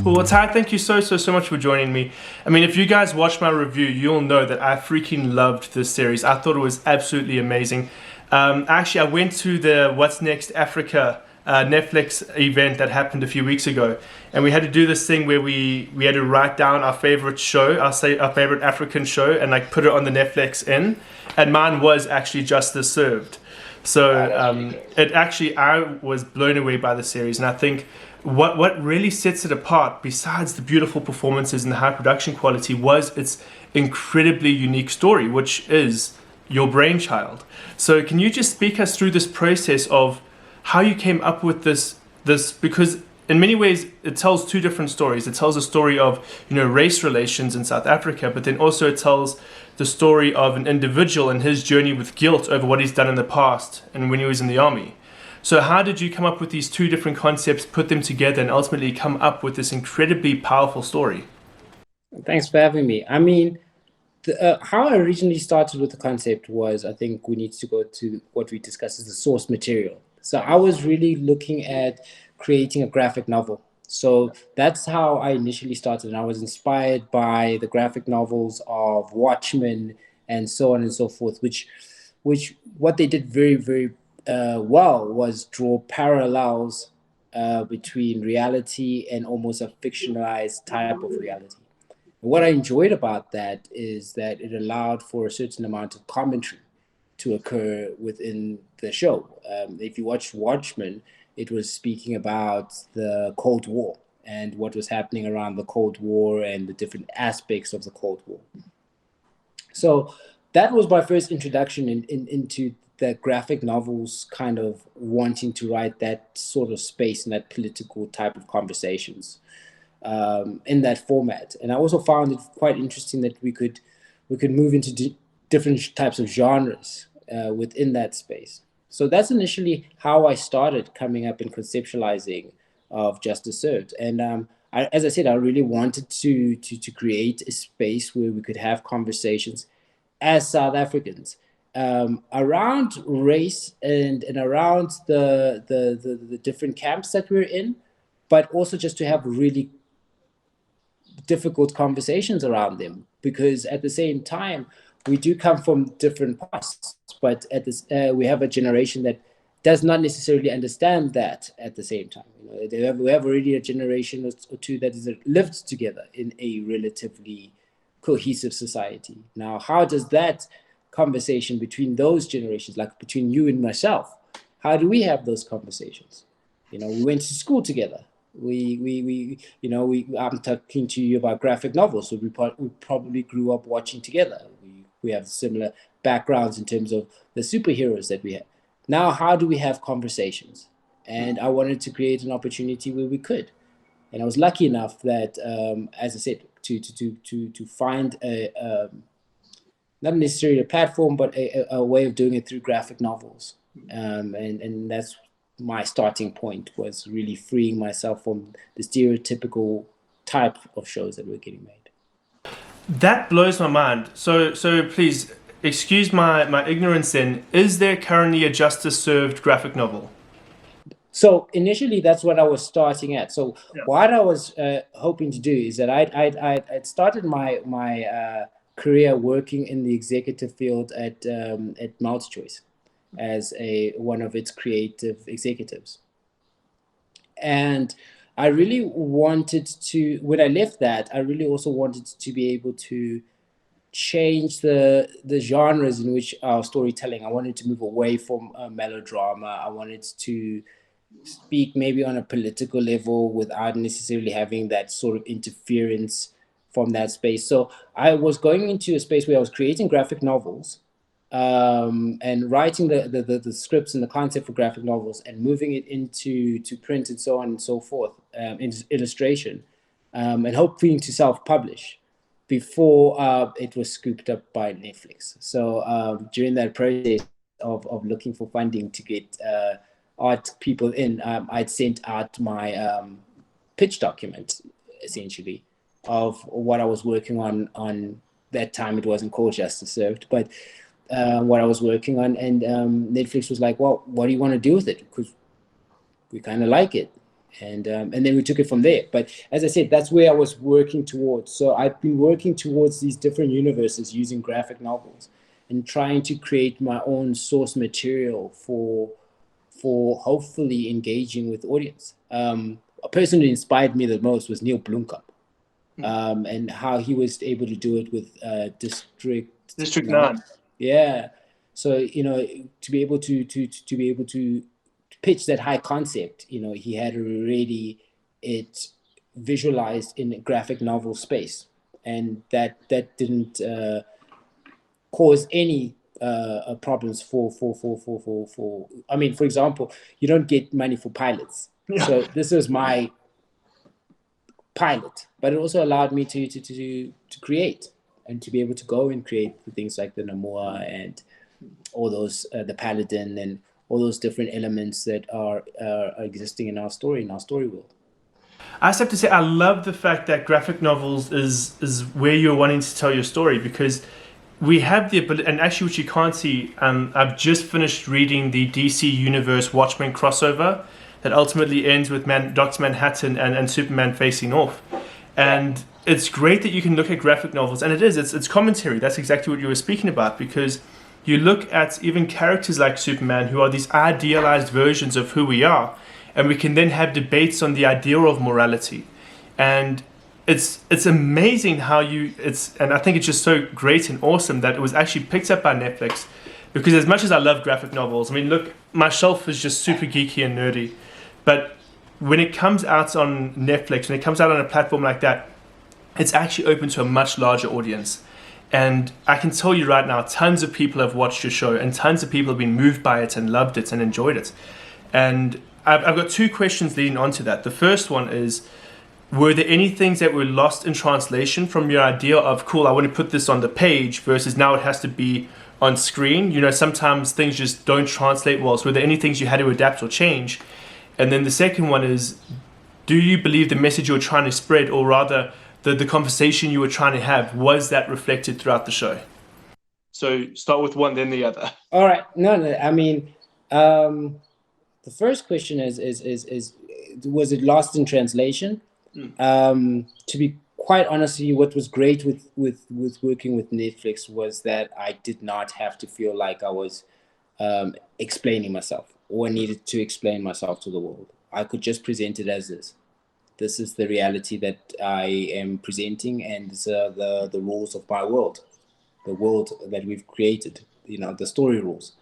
Well, Ty, thank you so much for joining me. I mean, if you guys watch my review, you'll know that I freaking loved this series. I thought it was absolutely amazing. Actually, I went to the What's Next Africa Netflix event that happened a few weeks ago, and we had to do this thing where we had to write down our favorite show, our favorite African show, and like put it on the Netflix in. And mine was actually Justice Served. So it actually, I was blown away by the series, and I think what really sets it apart, besides the beautiful performances and the high production quality, was its incredibly unique story, which is your brainchild. So can you just speak us through this process of how you came up with this, because in many ways it tells two different stories. It tells a story of, race relations in South Africa, but then also it tells the story of an individual and his journey with guilt over what he's done in the past and when he was in the army. So how did you come up with these two different concepts, put them together, and ultimately come up with this incredibly powerful story? Thanks for having me. I mean, how I originally started with the concept was, I think we need to go to what we discussed as the source material. So I was really looking at creating a graphic novel. So that's how I initially started. And I was inspired by the graphic novels of Watchmen and so on and so forth, which what they did very, very well was draw parallels between reality and almost a fictionalized type of reality. And what I enjoyed about that is that it allowed for a certain amount of commentary to occur within the show. If you watch Watchmen, it was speaking about the Cold War and what was happening around the Cold War and the different aspects of the Cold War. So that was my first introduction into the graphic novels, kind of wanting to write that sort of space and that political type of conversations in that format. And I also found it quite interesting that we could move into different types of genres within that space. So that's initially how I started coming up and conceptualizing of Justice Served. And as I said, I really wanted to create a space where we could have conversations as South Africans around race and around the different camps that we're in, but also just to have really difficult conversations around them, because at the same time we do come from different pasts, but at this we have a generation that does not necessarily understand that at the same time. We have already a generation or two that has lived together in a relatively cohesive society. Now, how does that conversation between those generations, like between you and myself, how do we have those conversations? We went to school together. I'm talking to you about graphic novels, so we probably grew up watching together. We have similar backgrounds in terms of the superheroes that we have. Now, how do we have conversations? And I wanted to create an opportunity where we could. And I was lucky enough that, as I said, to find not necessarily a platform, but a way of doing it through graphic novels. And that's my starting point, was really freeing myself from the stereotypical type of shows that were getting made. That blows my mind. So please excuse my ignorance then. Is there currently a Justice Served graphic novel? So initially, that's what I was starting at. So what I was hoping to do is that I'd started my career working in the executive field at MultiChoice as one of its creative executives. And I really wanted to, when I left that, I really also wanted to be able to change the genres in which our storytelling. I wanted to move away from melodrama. I wanted to speak maybe on a political level without necessarily having that sort of interference from that space. So I was going into a space where I was creating graphic novels and writing the scripts and the concept for graphic novels and moving it into print and so on and so forth, into illustration, and hoping to self-publish before it was scooped up by Netflix. So during that process of looking for funding to get art people in, I'd sent out my pitch document, essentially, of what I was working on that time. It wasn't called Justice Served, but what I was working on, and Netflix was like, "Well, what do you want to do with it? Because we kind of like it." And then we took it from there. But as I said, that's where I was working towards. So I've been working towards these different universes using graphic novels and trying to create my own source material for hopefully engaging with audience. A person who inspired me the most was Neil Blomkamp, and how he was able to do it with District 9. Yeah. So, to be able to be able to pitch that high concept, he had already it visualized in a graphic novel space, and that didn't cause any problems for. I mean, for example, you don't get money for pilots, so this is my pilot, but it also allowed me to create and to be able to go and create things like the Namua and all those the Paladin and all those different elements that are existing in our story world. I just have to say, I love the fact that graphic novels is where you're wanting to tell your story, because we have the ability, and actually, which you can't see, I've just finished reading the DC Universe Watchmen crossover that ultimately ends with Dr. Manhattan and Superman facing off. And it's great that you can look at graphic novels, and it's commentary. That's exactly what you were speaking about, because you look at even characters like Superman, who are these idealized versions of who we are, and we can then have debates on the idea of morality. And it's amazing how and I think it's just so great and awesome that it was actually picked up by Netflix, because as much as I love graphic novels, I mean, look, my shelf is just super geeky and nerdy, but when it comes out on Netflix, when it comes out on a platform like that, it's actually open to a much larger audience. And I can tell you right now, tons of people have watched your show, and tons of people have been moved by it and loved it and enjoyed it. And I've got two questions leading on to that. The first one is, were there any things that were lost in translation from your idea of, cool, I want to put this on the page versus now it has to be on screen? Sometimes things just don't translate well. So were there any things you had to adapt or change? And then the second one is, do you believe the message you were trying to spread, or rather the conversation you were trying to have, was that reflected throughout the show? So start with one, then the other. All right. No, I mean, the first question is was it lost in translation? To be quite honest with you, what was great with working with Netflix was that I did not have to feel like I was explaining myself or needed to explain myself to the world. I could just present it as is. This is the reality that I am presenting, and the rules of my world, the world that we've created, the story rules.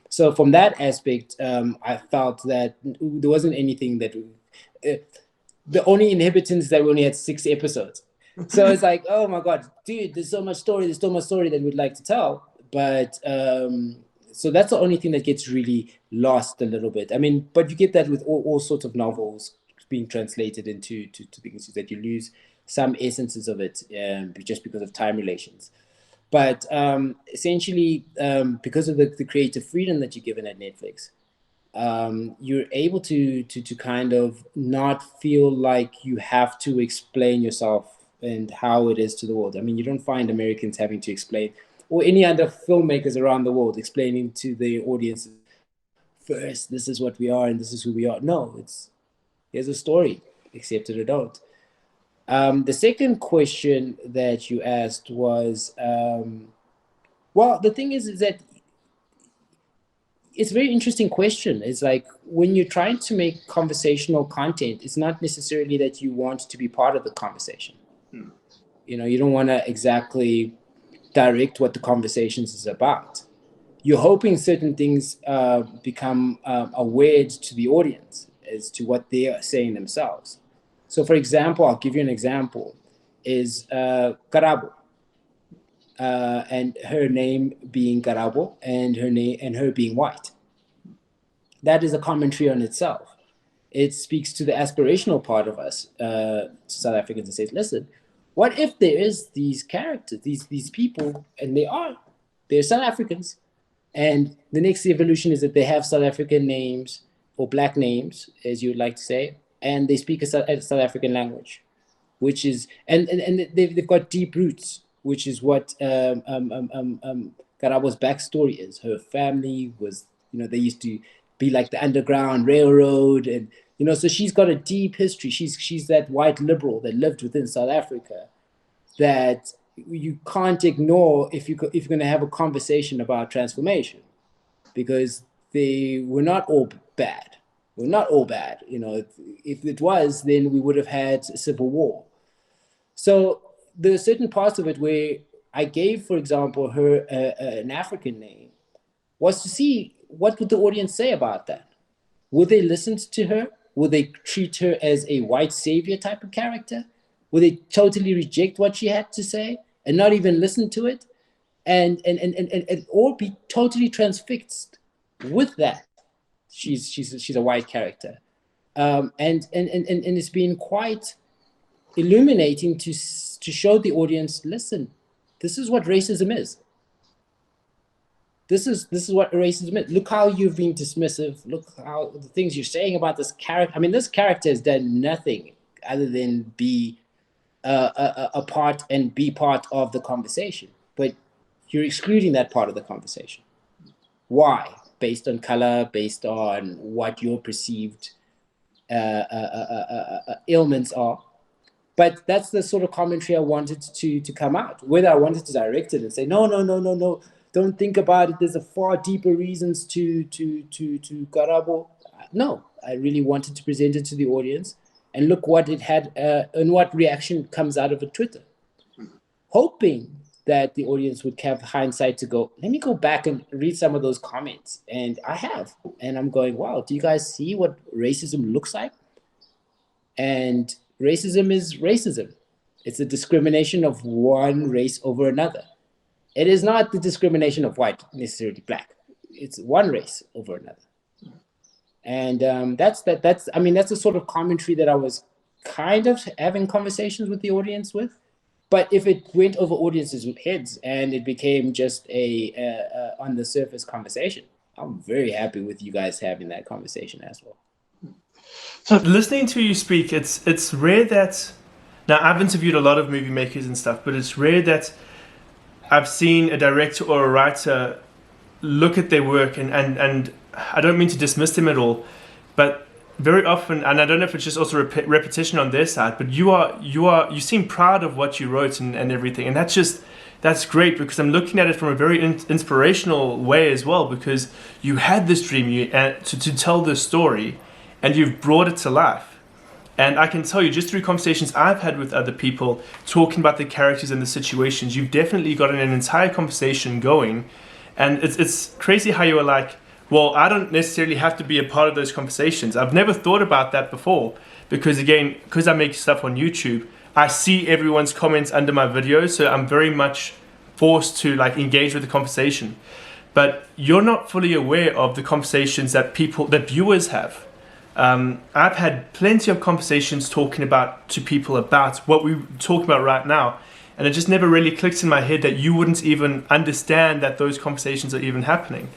So from that aspect, I felt that there wasn't anything that the only inhibitants that we only had 6 episodes. So it's like, oh my God, dude, there's so much story that we'd like to tell. But so that's the only thing that gets really lost a little bit. I mean, but you get that with all sorts of novels being translated into things, that you lose some essences of it just because of time relations. But essentially, because of the creative freedom that you're given at Netflix, you're able to kind of not feel like you have to explain yourself and how it is to the world. I mean, you don't find Americans having to explain, or any other filmmakers around the world explaining to the audience, first, this is what we are and this is who we are. No, here's a story, accept it or don't. The second question that you asked was, well, the thing is that it's a very interesting question. It's like, when you're trying to make conversational content, it's not necessarily that you want to be part of the conversation. You don't want to exactly direct what the conversations is about. You're hoping certain things become aware to the audience as to what they are saying themselves. So, for example, I'll give you an example, is Karabo. And her name being Karabo, and her being white. That is a commentary on itself. It speaks to the aspirational part of us, South Africans, and says, listen, what if there is these characters, these people, and they're South Africans, and the next evolution is that they have South African names, or black names, as you would like to say, and they speak a South African language, which is, and they've got deep roots, which is what Karabo's backstory is. Her family was, they used to be like the Underground Railroad, and so she's got a deep history. She's that white liberal that lived within South Africa that you can't ignore if you're going to have a conversation about transformation, because they were not all bad. We're not all bad. If it was, then we would have had a civil war. So there are certain parts of it where I gave, for example, her an African name, was to see what would the audience say about that. Would they listen to her? Would they treat her as a white savior type of character? Would they totally reject what she had to say and not even listen to it? And or be totally transfixed with that. She's a white character. And it's been quite illuminating to show the audience, listen, this is what racism is. This is what racism is. Look how you've been dismissive. Look how the things you're saying about this character. I mean, this character has done nothing other than be a part and be part of the conversation. But you're excluding that part of the conversation. Why? Based on color, based on what your perceived ailments are. But that's the sort of commentary I wanted to come out. Whether I wanted to direct it and say, no, don't think about it. There's a far deeper reasons to Karabo. No, I really wanted to present it to the audience and look what it had and what reaction comes out of a Twitter. Hoping that the audience would have hindsight to go, let me go back and read some of those comments. And I have. And I'm going, wow, do you guys see what racism looks like? And racism is racism. It's the discrimination of one race over another. It is not the discrimination of white, necessarily black. It's one race over another. And that's the sort of commentary that I was kind of having conversations with the audience with. But if it went over audiences' heads and it became just a on the surface conversation, I'm very happy with you guys having that conversation as well. So listening to you speak, it's rare that, now I've interviewed a lot of movie makers and stuff, but it's rare that I've seen a director or a writer look at their work and I don't mean to dismiss them at all, but very often, and I don't know if it's just also repetition on their side, but you seem proud of what you wrote and everything, and that's great, because I'm looking at it from a very inspirational way as well, because you had this dream to tell this story, and you've brought it to life. And I can tell you, just through conversations I've had with other people talking about the characters and the situations, you've definitely gotten an entire conversation going, and it's crazy how you were like, well, I don't necessarily have to be a part of those conversations. I've never thought about that before, because I make stuff on YouTube, I see everyone's comments under my videos, so I'm very much forced to engage with the conversation. But you're not fully aware of the conversations that viewers have. I've had plenty of conversations to people about what we're talking about right now, and it just never really clicks in my head that you wouldn't even understand that those conversations are even happening.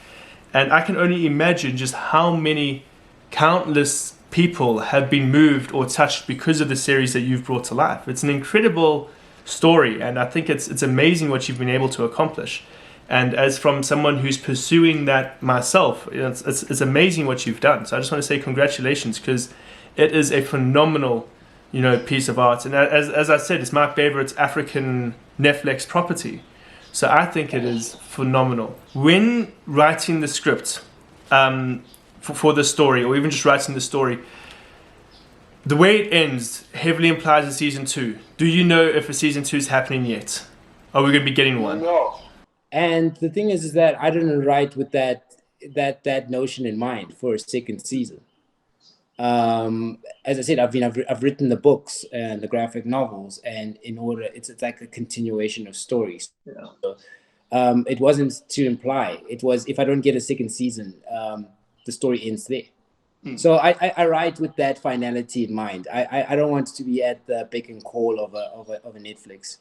And I can only imagine just how many countless people have been moved or touched because of the series that you've brought to life. It's an incredible story, and I think it's amazing what you've been able to accomplish. And as from someone who's pursuing that myself, it's amazing what you've done. So I just want to say congratulations, because it is a phenomenal, piece of art. And as I said, it's my favorite African Netflix property. So I think it is phenomenal. When writing the script for the story, or even just writing the story, the way it ends heavily implies a season 2. Do you know if a season 2 is happening yet? Are we going to be getting one? No. And the thing is that I didn't write with that notion in mind for a second season. As I said, I've written the books and the graphic novels, and it's like a continuation of stories. Yeah. So, it wasn't to imply. It was, if I don't get a second season, the story ends there. So I write with that finality in mind. I don't want to be at the beck and call of a Netflix.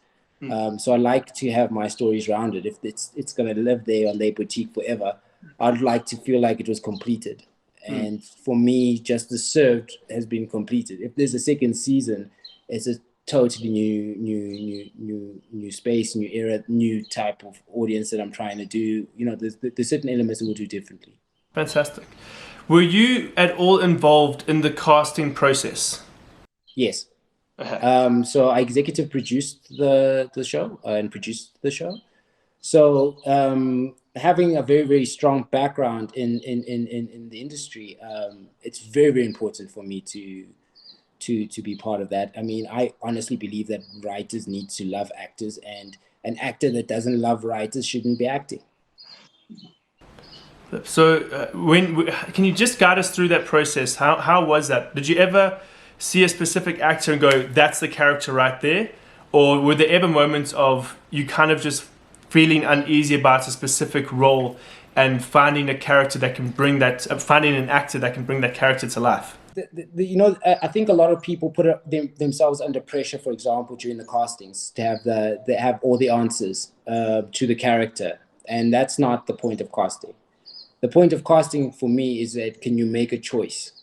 So I like to have my stories rounded. If it's going to live there on their boutique forever, I'd like to feel like it was completed. And for me, Justice Served has been completed. If there's a second season, it's a totally new space, new era, new type of audience that I'm trying to do. There's certain elements that we'll do differently. Fantastic. Were you at all involved in the casting process? Yes. Okay. So I executive produced the show and produced the show. So having a very, very strong background in the industry, it's very, very important for me to be part of that. I mean, I honestly believe that writers need to love actors, and an actor that doesn't love writers shouldn't be acting. So, can you just guide us through that process? How was that? Did you ever see a specific actor and go, "That's the character right there," or were there ever moments of you kind of just feeling uneasy about a specific role and finding a character that can bring that, finding an actor that can bring that character to life? I think a lot of people put themselves under pressure, for example, during the castings to have all the answers to the character, and that's not the point of casting. The point of casting for me is that can you make a choice?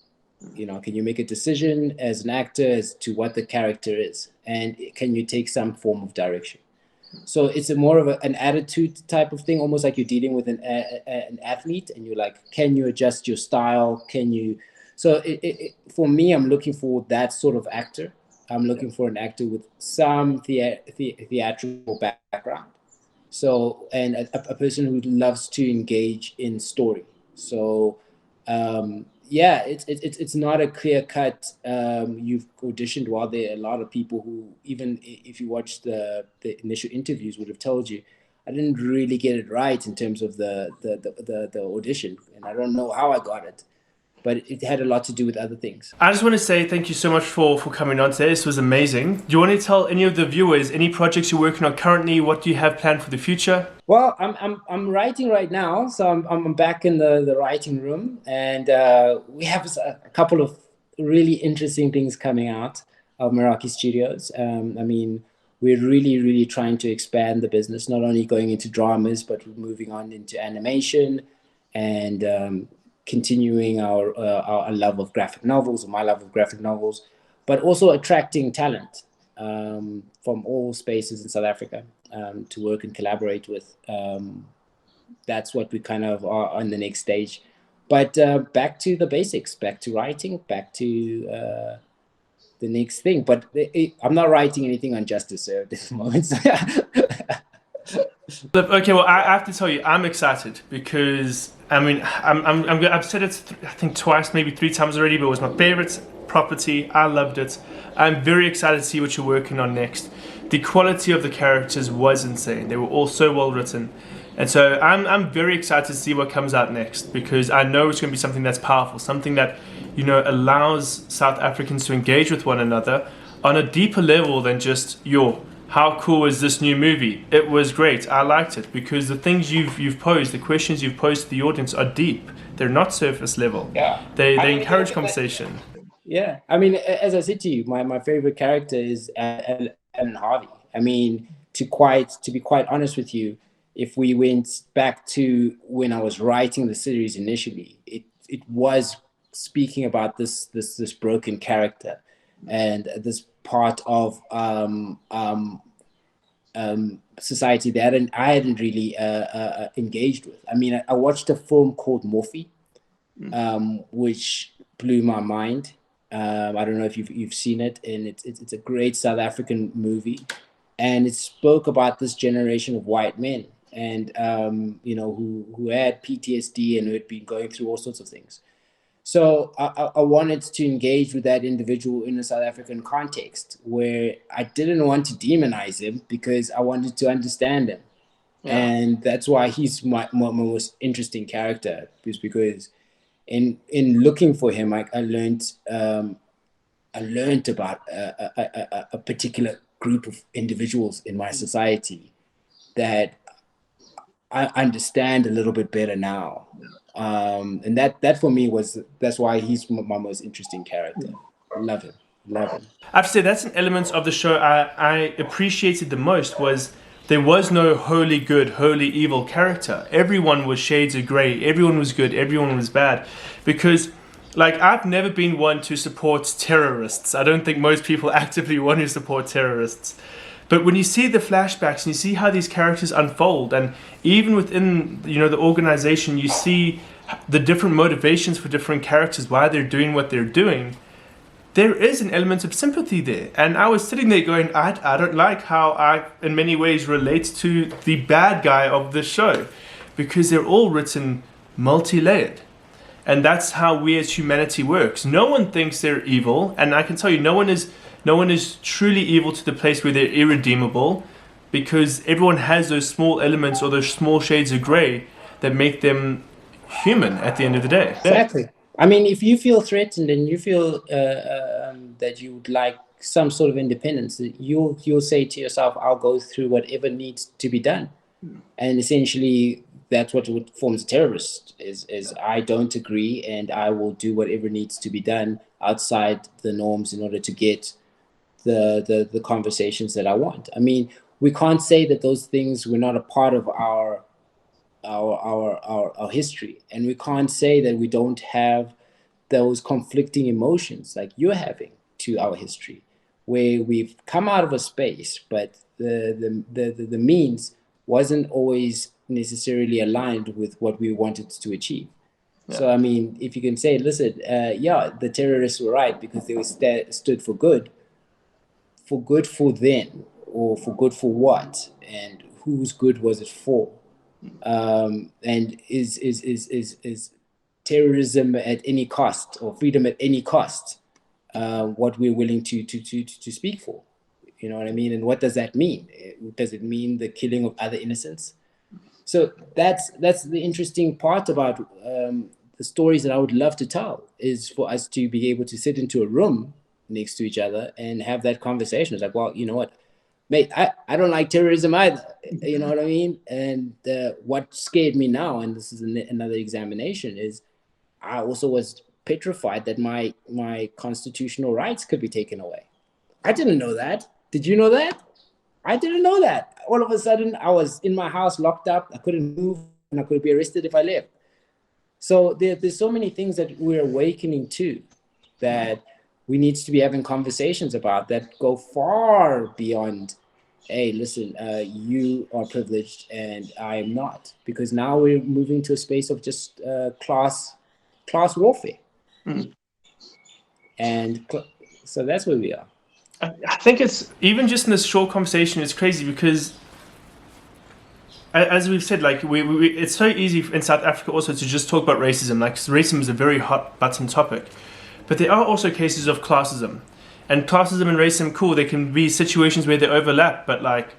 Can you make a decision as an actor as to what the character is, and can you take some form of direction? So it's more of an attitude type of thing, almost like you're dealing with an athlete, and you're like, can you adjust your style? Can you? So for me, I'm looking for that sort of actor. I'm looking for an actor with some theatrical background. So, and a person who loves to engage in story. So, yeah, it's not a clear cut. You've auditioned. While there are a lot of people who, even if you watch the initial interviews, would have told you, I didn't really get it right in terms of the audition, and I don't know how I got it, but it had a lot to do with other things. I just want to say thank you so much for coming on today. This was amazing. Do you want to tell any of the viewers any projects you're working on currently? What do you have planned for the future? Well, I'm writing right now, so I'm back in the writing room, and we have a couple of really interesting things coming out of Meraki Studios. I mean, we're really trying to expand the business, not only going into dramas, but moving on into animation and continuing our love of graphic novels, or my love of graphic novels, but also attracting talent from all spaces in South Africa to work and collaborate with. That's what we kind of are on the next stage. But back to the basics, back to writing, back to the next thing. But I'm not writing anything on Justice at this moment. Okay, well, I have to tell you, I'm excited because I mean, I've said it, I think twice, maybe three times already, but it was my favorite property. I loved it. I'm very excited to see what you're working on next. The quality of the characters was insane. They were all so well written, and so I'm very excited to see what comes out next, because I know it's going to be something that's powerful, something that allows South Africans to engage with one another on a deeper level than just how cool is this new movie? It was great. I liked it, because the things you've posed, the questions you've posed to the audience are deep. They're not surface level. Yeah. They encourage conversation. Yeah. I mean, as I said to you, my favorite character is Alan Harvey. I mean, to be quite honest with you, if we went back to when I was writing the series initially, it was speaking about this broken character and this part of society that I hadn't really engaged with. I mean, I watched a film called Morphe, which blew my mind. I don't know if you've seen it, and it's a great South African movie, and it spoke about this generation of white men, and who had PTSD and who had been going through all sorts of things. So I wanted to engage with that individual in a South African context where I didn't want to demonize him, because I wanted to understand him. Yeah. And that's why he's my most interesting character, because in looking for him, I learned about a particular group of individuals in my society that I understand a little bit better now. And that for me that's why he's my most interesting character. Love him. I have to say, that's an element of the show I appreciated the most. Was there was no wholly good, wholly evil character. Everyone was shades of grey. Everyone was good. Everyone was bad. Because like I've never been one to support terrorists. I don't think most people actively want to support terrorists. But when you see the flashbacks and you see how these characters unfold, and even within the organization, you see the different motivations for different characters, why they're doing what they're doing. There is an element of sympathy there, and I was sitting there going, I don't like how I, in many ways, relate to the bad guy of the show, because they're all written multi-layered. And that's how we as humanity works. No one thinks they're evil, and I can tell you, no one is truly evil to the place where they're irredeemable, because everyone has those small elements or those small shades of grey that make them human at the end of the day. Exactly. I mean, if you feel threatened and you feel that you would like some sort of independence, you'll say to yourself, "I'll go through whatever needs to be done," and essentially that's what forms a terrorist. Is I don't agree, and I will do whatever needs to be done outside the norms in order to get the conversations that I want. I mean, we can't say that those things were not a part of our history, and we can't say that we don't have those conflicting emotions like you're having to our history, where we've come out of a space, but the means wasn't always necessarily aligned with what we wanted to achieve. Yeah. So I mean, if you can say, listen, the terrorists were right because they stood for good for then, or for good for what, and whose good was it for? And is terrorism at any cost, or freedom at any cost, what we're willing to speak for? You know what I mean? And what does that mean? Does it mean the killing of other innocents? So that's the interesting part about the stories that I would love to tell, is for us to be able to sit into a room next to each other and have that conversation. It's like, well, you know what, mate, I don't like terrorism either. You know what I mean? And what scared me now, and this is another examination, is I also was petrified that my constitutional rights could be taken away. I didn't know that. Did you know that? I didn't know that. All of a sudden, I was in my house locked up. I couldn't move, and I could be arrested if I left. So there's so many things that we're awakening to, that we need to be having conversations about, that go far beyond, hey, listen, you are privileged and I am not. Because now we're moving to a space of just class warfare. Mm. And so that's where we are. I think it's, even just in this short conversation, it's crazy because, as we've said, like it's so easy in South Africa also to just talk about racism. Like, racism is a very hot button topic, but there are also cases of classism, and classism and racism, cool. There can be situations where they overlap, but like,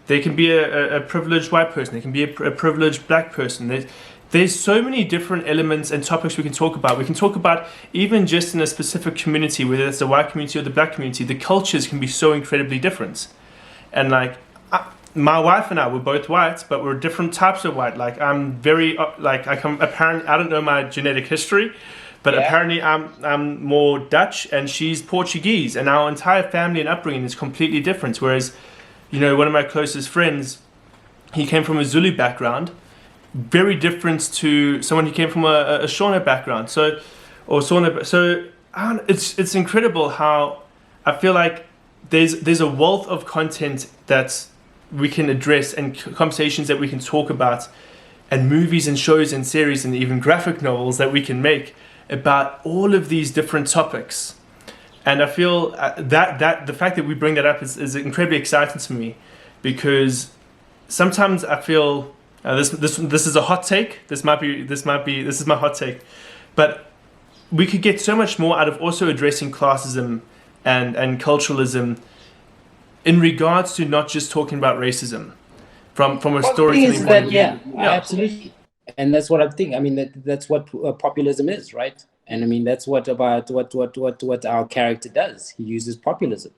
there can be a privileged white person, there can be a privileged black person. There's so many different elements and topics we can talk about. We can talk about, even just in a specific community, whether it's the white community or the black community, the cultures can be so incredibly different. And like, my wife and I, we're both white, but we're different types of white. Like, I'm very, apparently, I don't know my genetic history, but apparently I'm more Dutch and she's Portuguese, and our entire family and upbringing is completely different. Whereas, one of my closest friends, he came from a Zulu background, very different to someone who came from a Shona background. So it's incredible how I feel like there's a wealth of content that we can address, and conversations that we can talk about, and movies and shows and series and even graphic novels that we can make about all of these different topics. And I feel that the fact that we bring that up is incredibly exciting to me, because sometimes I feel this is a hot take. This is my hot take, but we could get so much more out of also addressing classism and culturalism in regards to not just talking about racism from a storytelling point of view. Yeah, absolutely. And that's what I think. I mean, that's what populism is, right? And I mean, that's what our character does. He uses populism,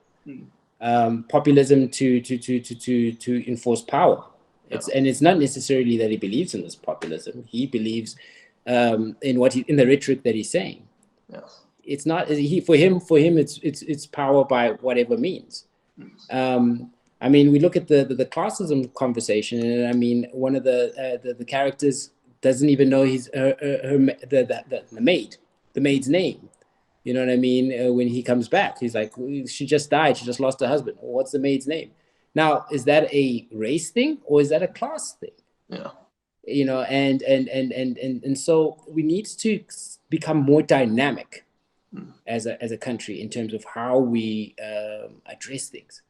populism to enforce power. It's not necessarily that he believes in this populism. He believes in the rhetoric that he's saying. Yes. It's not for him. It's power by whatever means. I mean, we look at the classism conversation, and I mean, one of the characters doesn't even know he's the maid. the maid's name. You know what I mean? When he comes back, he's like, she just died. She just lost her husband. What's the maid's name? Now, is that a race thing or is that a class thing? Yeah. You know, and so we need to become more dynamic as a country in terms of how we address things,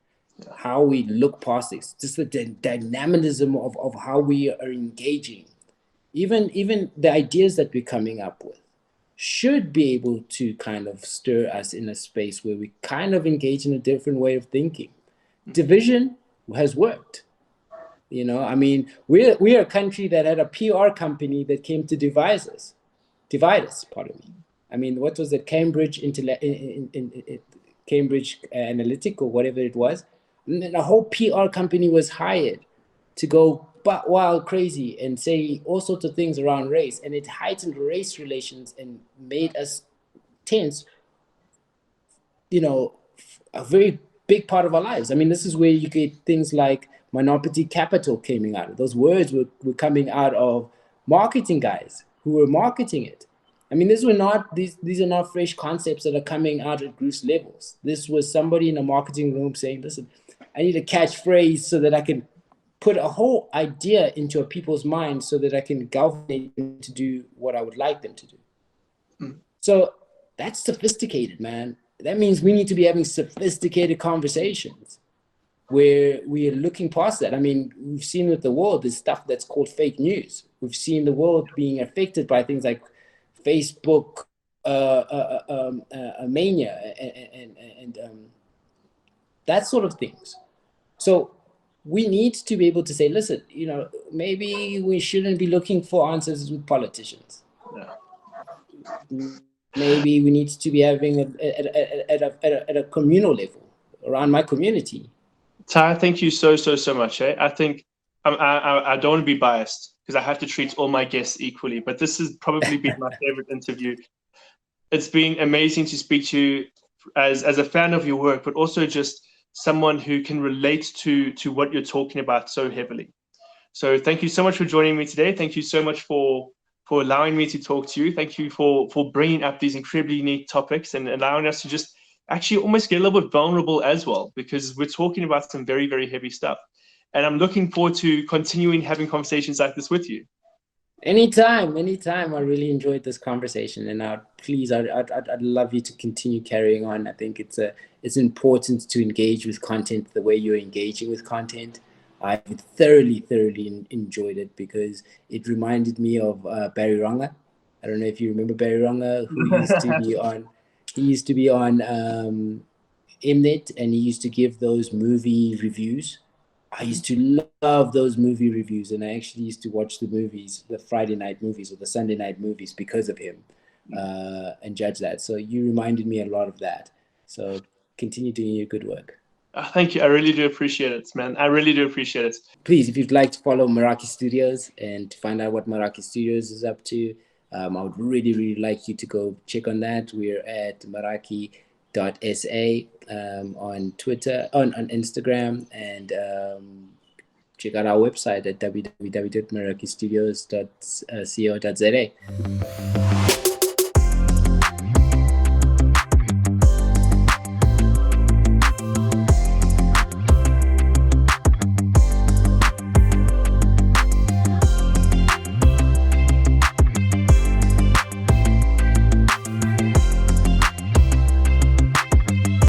how we look past things, just the dynamism of how we are engaging. Even the ideas that we're coming up with should be able to kind of stir us in a space where we kind of engage in a different way of thinking. Division has worked. You know, I mean, we're a country that had a PR company that came to divide us, pardon me. I mean, what was it, Cambridge Analytic or whatever it was? And a whole PR company was hired to go but wild crazy and say all sorts of things around race, and it heightened race relations and made us tense, you know, a very big part of our lives. I mean, this is where you get things like monopoly capital coming out. Those words were coming out of marketing guys who were marketing it. I mean, these are not fresh concepts that are coming out at Bruce levels. This was somebody in a marketing room saying, listen, I need a catchphrase so that I can put a whole idea into a people's minds so that I can galvanize them to do what I would like them to do. So that's sophisticated, man. That means we need to be having sophisticated conversations where we are looking past that. I mean, we've seen with the world, there's stuff that's called fake news. We've seen the world being affected by things like Facebook mania and that sort of things. So we need to be able to say, listen, you know, maybe we shouldn't be looking for answers with politicians. Yeah. Maybe we need to be having at a communal level around my community. Ty, thank you so much. I think I don't want to be biased because I have to treat all my guests equally, but this has probably been my favorite interview. It's been amazing to speak to you as a fan of your work, but also just someone who can relate to what you're talking about so heavily. So thank you so much for joining me today. Thank you so much for allowing me to talk to you. Thank you for bringing up these incredibly unique topics and allowing us to just actually almost get a little bit vulnerable as well, because we're talking about some very, very heavy stuff. And I'm looking forward to continuing having conversations like this with you. Anytime. I really enjoyed this conversation, and I'd love you to continue carrying on. I think it's important to engage with content the way you're engaging with content. I thoroughly enjoyed it because it reminded me of Barry Ronga. I don't know if you remember Barry Ronga, who used to be on. He used to be on Mnet, and he used to give those movie reviews. I used to love those movie reviews, and I actually used to watch the movies, the Friday night movies or the Sunday night movies, because of him, and judge that. So you reminded me a lot of that. So continue doing your good work. Thank you. I really do appreciate it, man. I really do appreciate it. Please, if you'd like to follow Meraki Studios and to find out what Meraki Studios is up to, I would really like you to go check on that. We're at Meraki.sa on Twitter, on Instagram, and check out our website at www.merakistudios.co.za.